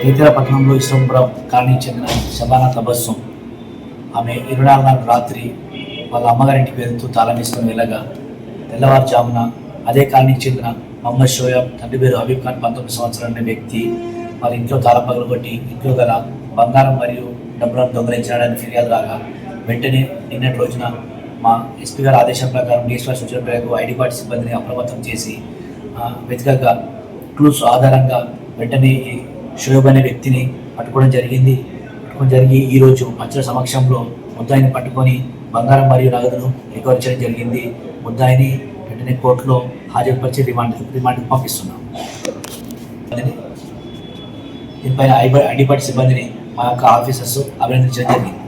ఇతర పట్టణంలో ఇస్లాంపురం కాలనీకి చెందిన శబానా తబస్సుం. ఆమె 24 రాత్రి వాళ్ళ అమ్మగారింటికి వెళ్తూ తాళం వేసుకొని వెళ్ళగా తెల్లవారుజామున అదే కాలనీకి చెందిన మహమ్మద్ షోయబ్, తండ్రి పేరు హబీబ్ ఖాన్, 19 సంవత్సరాల అనే వ్యక్తి వాళ్ళ ఇంట్లో తాళం పగలగొట్టి ఇంట్లో గల బంగారం మరియు డబ్బులను దొంగలించడానికి ఫిర్యాదు రాగా వెంటనే నిన్నటి రోజున మా ఎస్పీ గారి ఆదేశం ప్రకారం డిఎస్పీ సూచన మేరకు ఐడి పార్టీ సిబ్బందిని అప్రమత్తం చేసి వెతికగా క్లూస్ ఆధారంగా వెంటనే ఈ షోయబ్ అనే వ్యక్తిని పట్టుకోవడం జరిగి ఈరోజు అచ్చల సమక్షంలో ముద్దాయిని పట్టుకొని బంగారం మరియు నగదును రికవర్ చేయడం జరిగింది. ముద్దాయిని వెంటనే కోర్టులో హాజరుపరిచి రిమాండ్కి పంపిస్తున్నాం. దీనిపైన ఐడి పార్టీ సిబ్బందిని మా యొక్క ఆఫీసర్స్ అభినందించడం జరిగింది.